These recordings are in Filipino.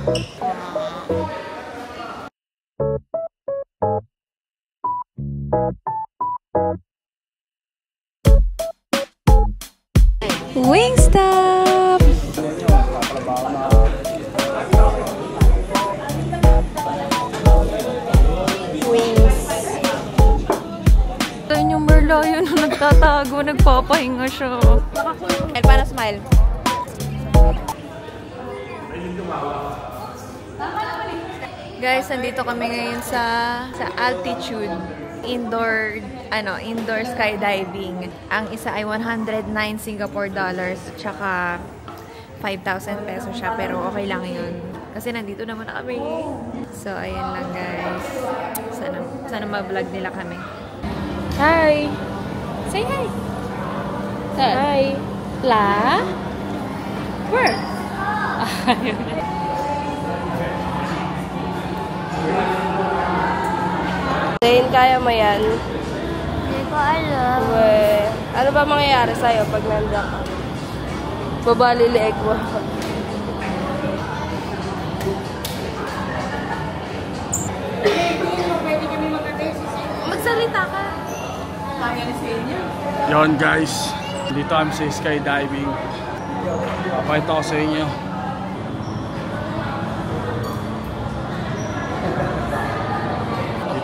Wingstop! Wings. Ito yung Merlion na nagtatago, nagpapahinga siya. Smile, para smile. Guys, nandito kami ngayon sa altitude. Indoor skydiving. Ang isa ay 109 Singapore dollars tsaka 5,000 pesos siya, pero okay lang yun kasi nandito naman na kami. So ayan lang guys, sana mag-vlog nila kami. Hi, say hi. Hi. La, where? Zane, kaya mo yan? Hindi ko alam. Uwe. Ano ba mangyayari sa'yo pag nandiyan ka? Babali leeg mo. Magsalita ka. Kaya na sa inyo. Yon guys, dito kami sa skydiving. Papakita ko sa inyo.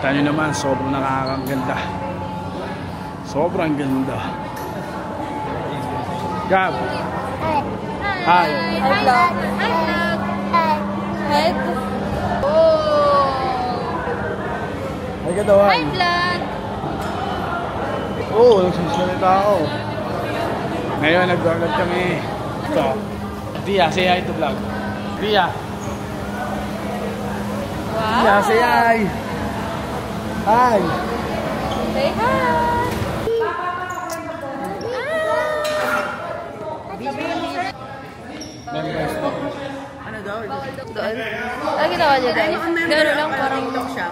Kita nyo naman, sobrang nakakaganda. Sobrang ganda. Gab! Hi! Hi, vlog. Hi, vlog. Head. Oh! Hi, katawan! Hi, vlog! Oo, nagsisalita ako. Ngayon, nag-vlog kami. Ito. Tia, say hi to vlog. Tia! Wow! Tia, say hi! Hi! Say hi! Members po. Ano daw? Doon? Ano ginawa niya guys? Gano'n lang parang TikTok siya.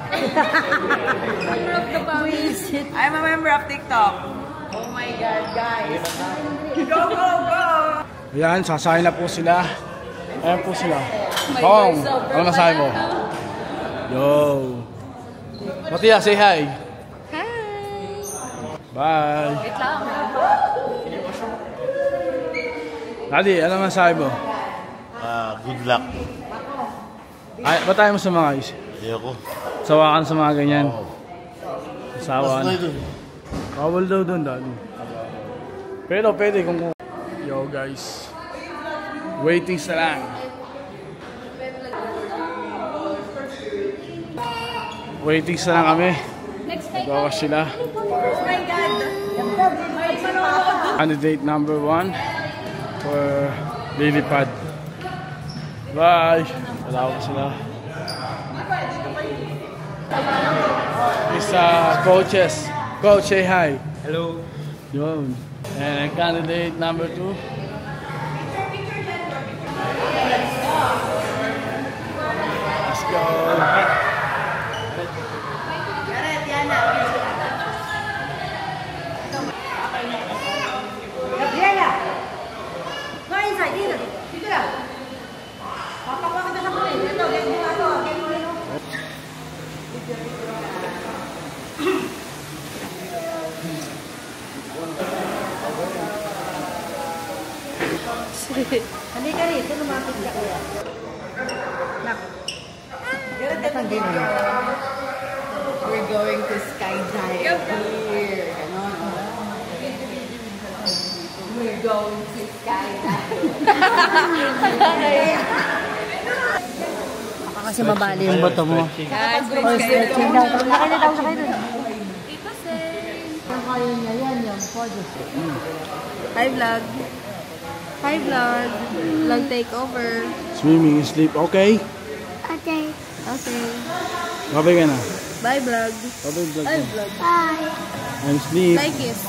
Member of the pawis. I'm a member of TikTok. Oh my God, guys. Go, go, go! Ayan, sasakay na po sila. Ayan po sila. Hong, ano masahe mo? Yo! Matia, say hi! Hi! Bye! Wait lang. Daddy, ano masahe mo? Good luck. Ay, ba't tayo mo sa mga guys? Ayoko. Sawakan sa mga ganyan. Sawa na. Basta ito. Bawal daw doon, Daddy. Pero pwede kung... Yo guys. Waiting na lang. Waiting na lang kami. Bawa sila. Candidate number 1 for lilipad. Bye! Wala ko sila. These coaches. Coach, say hi. Hello. Yun. And candidate number 2. Let's go. Gabriela! No, inside, dito. Dito lang. Papakuha kita sa kulit. Ito, get mo nga ito. Get mo ito. Halika rito, lumapit ka kuya. Nak. Ganun ka pang video. We're going to skydive here. Ganon. We're going to skydive. Baka kasi mabali yung bato mo. Guys, Oh, stretching daw. Sakay na daw, sakay dun. Tito Sen! Ang kaya niya yan, yung photo. Hi, vlog! Hi, vlog! Vlog takeover. Swimming, sleep, okay? Okay. Okay. Babay ka na. Bye, vlog! Babay vlog Hi, na. vlog! Bye. I'm sleep. Like kiss!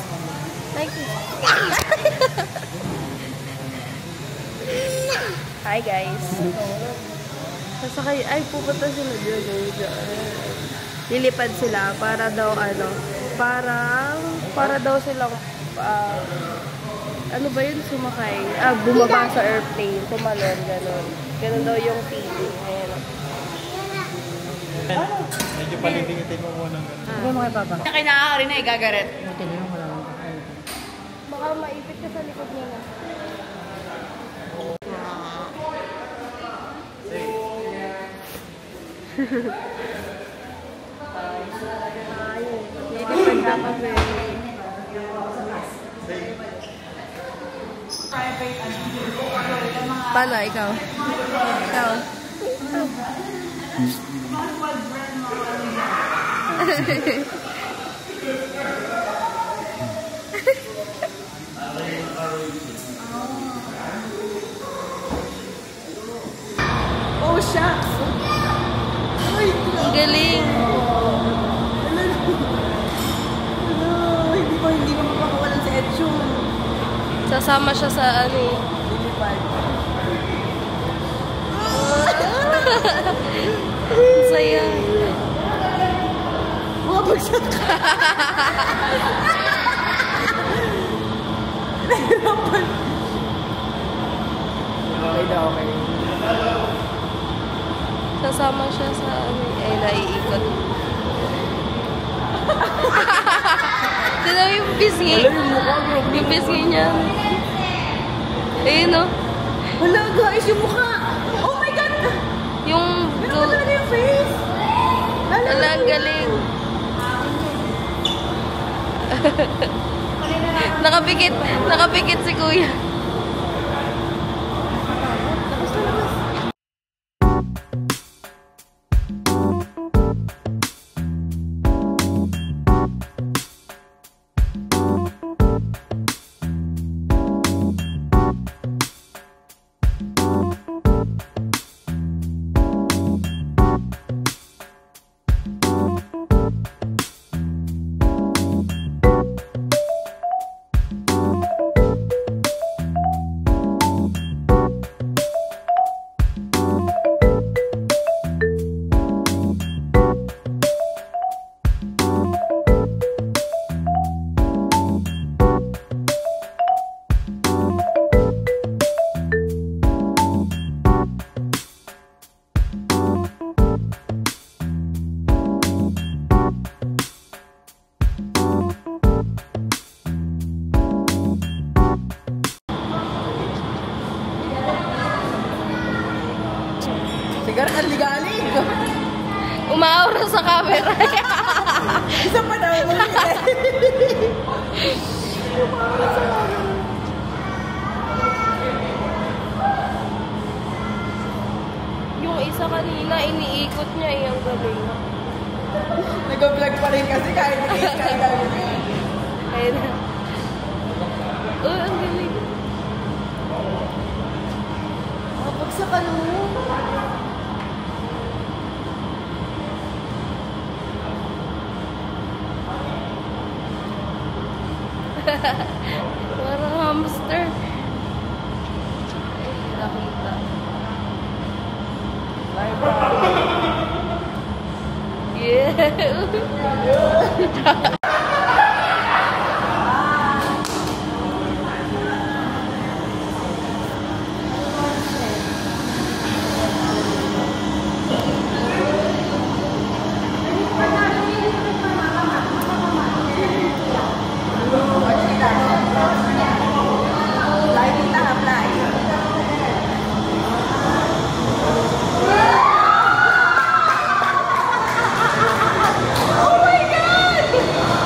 Like kiss! Hi, guys! Sasakay, ay pupunta sila dyan. Lilipad sila para daw para daw silang ano ba yun, sumakay? Bumaba sa airplane, tumalon, gano'n. Gano'n daw yung feeling. Ayan. Medyo paliligitin mo muna. Ano mo kay Papa? Kaya nakaka rin na igagaret. Buti na yung wala lang. Baka maipit ka sa likod nila. Paano, ikaw? Ikaw? Oh, shucks! Ang galing! Hindi ko mapakawalan si Edchung. Sasama siya sa ano eh. Ang saya. Mabagsak ka. Nahirapan. Okay na, okay. Sasama siya sa ano eh. Ay, naiikot. Tignan mo yung pisngi. Yung pisngi niya. Ayun o. Hala, guys, yung mukha. Oh my God! Yung... Ano talaga yung face? Hala, ang galing. Nakapikit si kuya. Sigara ka ligalig. Umaura sa camera. Isa pa daw mo. Yung isa kanina, iniikot niya eh. Ang galing. Nag-vlog pa rin kasi kahit nag-skydiving. Ayun na. Oh, ang galing. Mapagsak ka no. Parang hamster. Nakita. Yeah. Oh my God!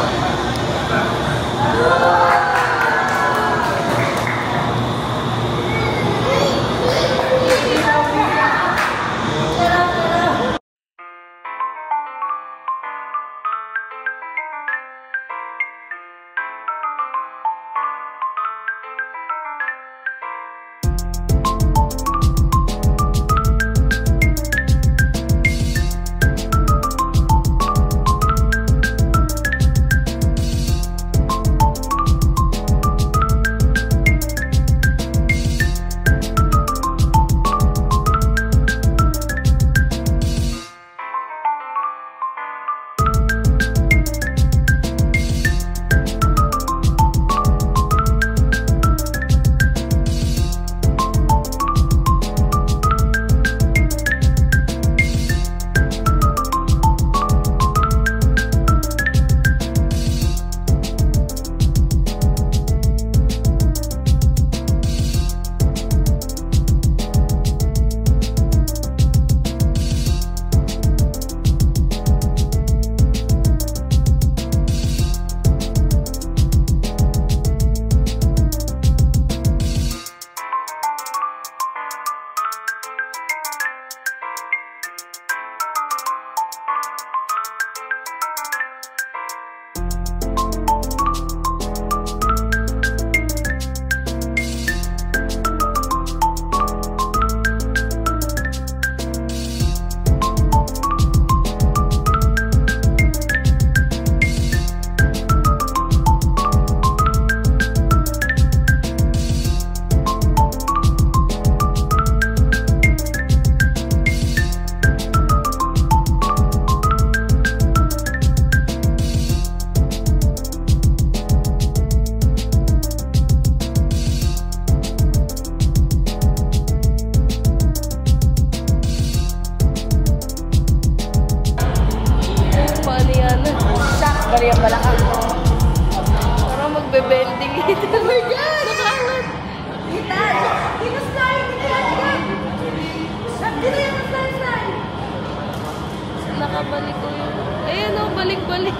galing.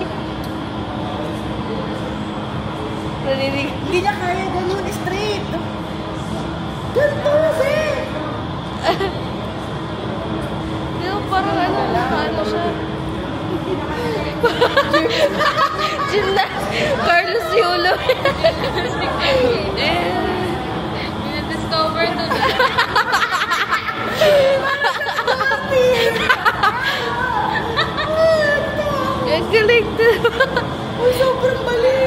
Narinig. Hindi niya kaya ganun, straight. Ganito, eh. Parang ano siya. Gymnast. Carlos Yulo. Discover to na. Ang galing to. Sobrang mali.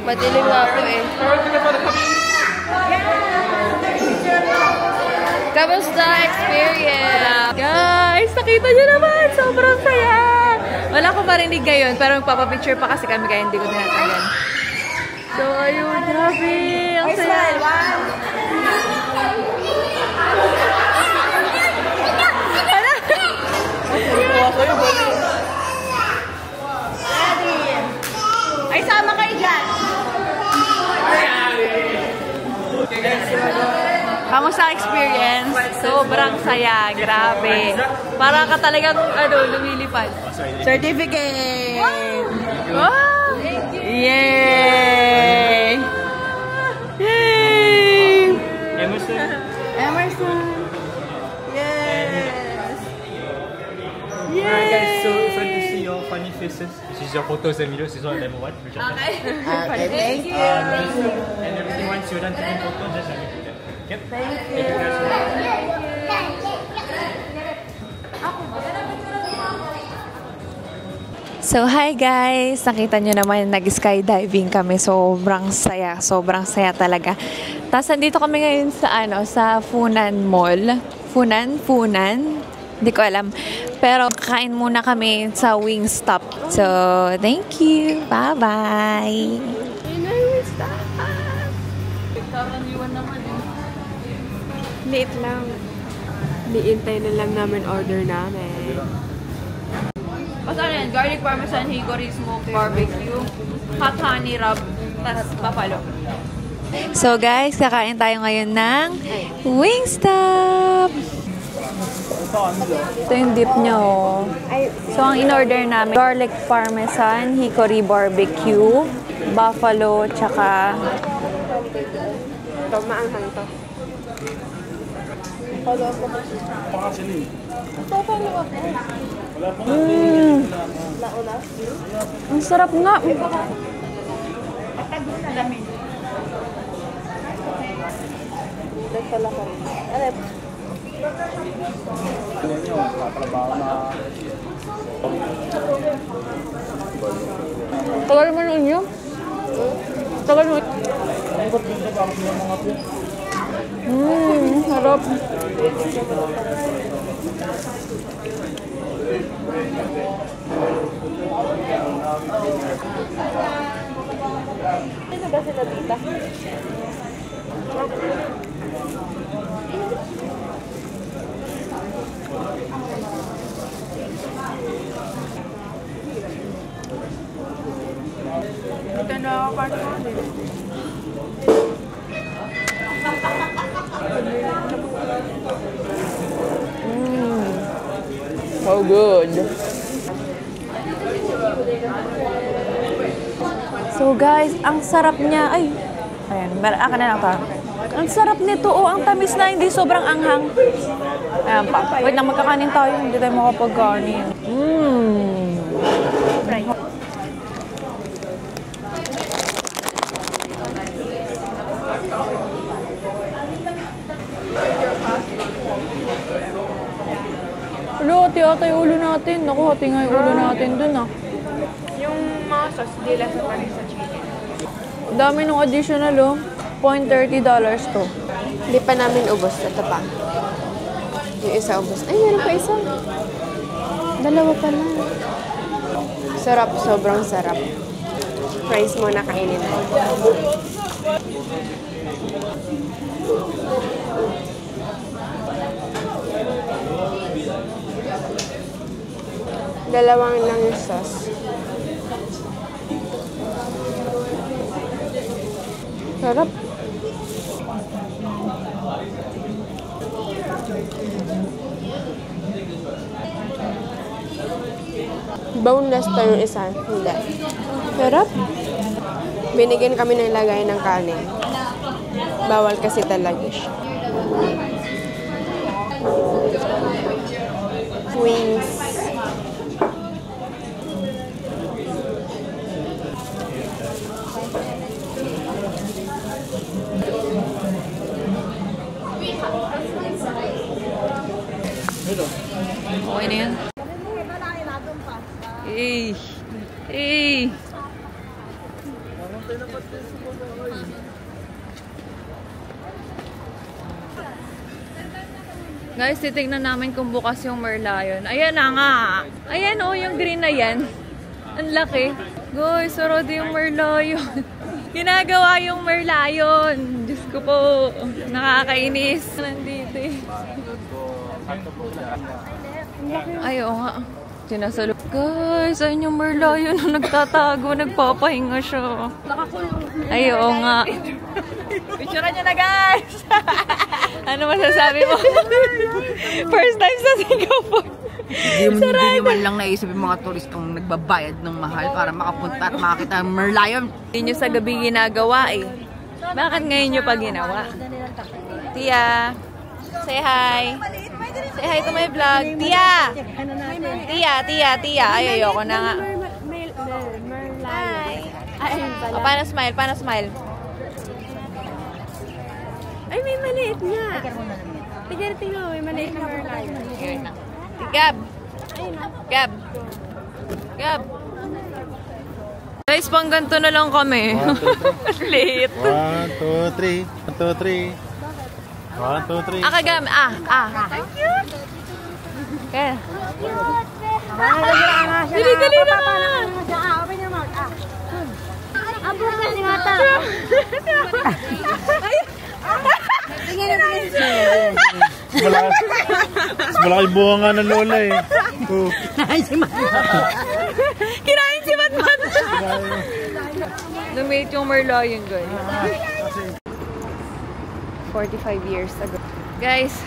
Madilim nga po eh. Kamusta experience? Guys, nakita niyo naman! Sobrang saya! Wala akong marinig ngayon, pero magpapapicture pa kasi kami kaya hindi ko tinatagan. So, ayun, grabe! Ang saya! Ay, sama kayo dyan. Kamusta experience? Sobrang saya, grabe. Para ka talagang lumilipad. Certificate! Wow! Yay! Yay! Emerson. Emerson! Yes! Alright guys, so fun to see your funny faces. This is your photos and videos. This is all demo one. Okay, thank you. And everything once you're done taking photos, just send it to them. Okay? Thank you guys so much. So, hi guys! Nakita nyo naman, nag-skydiving kami. Sobrang saya talaga. Tapos, nandito kami ngayon sa, sa Funan Mall. Funan? Hindi ko alam. Pero, kain muna kami sa Wingstop. So, thank you! Bye-bye! Liit lang. Liintay na lang namin order namin. Basta yan, garlic parmesan, hickory smoked barbecue, hot honey rub, tas buffalo. So guys, kakain tayo ngayon ng Wingstop! Ito yung dip nyo. So ang in-order namin, garlic parmesan, hickory barbecue, buffalo, tsaka... Ito, maanghang to. Ang sarap nga. Tagal mo nun yun? Tagal mo. Sarap. Ano ba sila tita? Ito na ako kanina. So good. So guys, ang sarap niya. Ay, ayan, akin na lang ito. Ang sarap nito. Oh, ang tamis na, hindi sobrang anghang. Ayan pa. Wait lang, magkakanin tayo. Hindi tayo makapagkanin. Hello, hati-hati yung ulo natin. Naku, hati nga yung ulo natin dun ah. Yung mga sauce, di lang sa panis sa chicken. Dami nung additional oh. $0.30 to. Hindi pa namin ubos. Ito pa. Yung isa ubos. Ay, meron pa isa. Dalawa pala. Sarap. Sobrang sarap. Fries muna kainin mo. Dalawang lang yung sauce. Sarap. Boneless to yung isa. Hindi. Sarap. Binigyan kami ng lagay ng kanin. Bawal kasi talaga siya. Wings. Okay na yan. Guys, titignan namin kung bukas yung Merlion. Ayan na nga. Ayan oh, yung green na yan. Ang laki. Guys, sarado yung Merlion. Ginagawa yung Merlion. Diyos ko po. Nakakainis. Nandito eh. Ay, oo nga. Sinasalok. Guys, ayun yung Merlion na nagtatago. Nagpapahinga siya. Ay, oo nga. Picturean niyo na, guys! Ano masasabi mo? First time sa Singapore. Hindi man lang naisip yung mga turistong nagbabayad ng mahal para makapunta at makakita ng Merlion. Hindi nyo sa gabi ginagawa eh. Bakit ngayon nyo pa ginawa? Tia, say hi. Say hi to my vlog. Tia! Tia. Ay, ayoko na nga. Hi. O, paano smile? Paano smile? Ay, may maliit nga. Tignan mo, may maliit na Merlion. Gab! Guys, pang ganito na lang kami. Late. 1, 2, 3. 1, 2, 3. 1, 2, 3. Akagam. Thank you. Kaya. Dali na. Abo ka si Mata. Malaki buha nga ng lola eh. Kinain si Matmat. Lumate yung Merlion, guys. 45 years ago. Guys,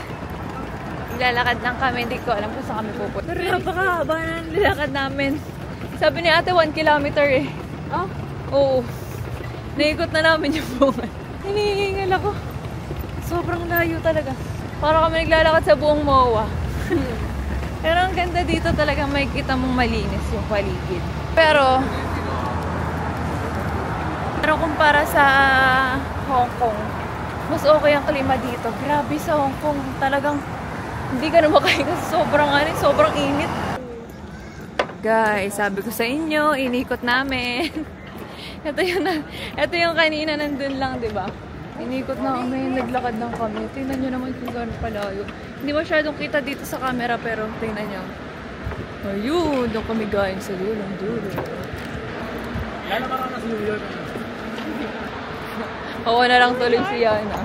lalakad lang kami. Hindi ko alam kung saan kami pupunta. Pero napakahaba na nilakad namin. Sabi ni ate, 1 kilometer eh. Oh? Oo. Naikot na namin yung bungan. Hinihingal ako. Sobrang layo talaga. Para kami naglalakad sa buong MOA. Pero ang ganda dito talaga, may kita mong malinis yung paligid. Pero kumpara sa Hong Kong, mas okay ang klima dito. Grabe sa Hong Kong, talagang hindi ka na makain kasi sobrang init. Guys, sabi ko sa inyo, inikot namin. Ito yung kanina nandun lang, di ba? Inikot na kami, naglakad lang kami. Tingnan nyo naman kung gano'n palayo. Hindi masyadong kita dito sa camera, pero tingnan nyo. Ayun, doon kami galing sa dulong dulo. Lalo ka na sa New York. Oo na lang tuloy si Yana.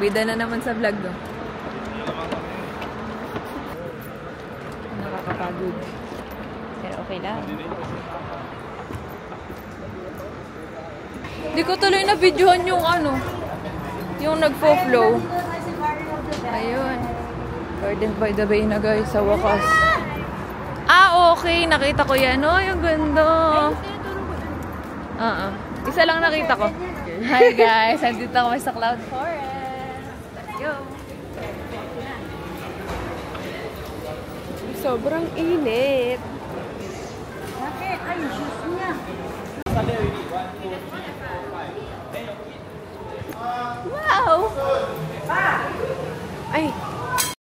Bida na naman sa vlog do. Nakakapagod. Pero okay lang. Hindi ko tuloy na videohan yung yung nagfo-flow. Ayun. Garden by the Bay na guys, sa wakas. Ah, okay. Nakita ko yan. Oh, yung ganda. Isa lang nakita ko. Hi guys, nandito kami sa Cloud Forest. Let's go. Sobrang init. Bakit? Ay, shoes niya. Wow! Ay,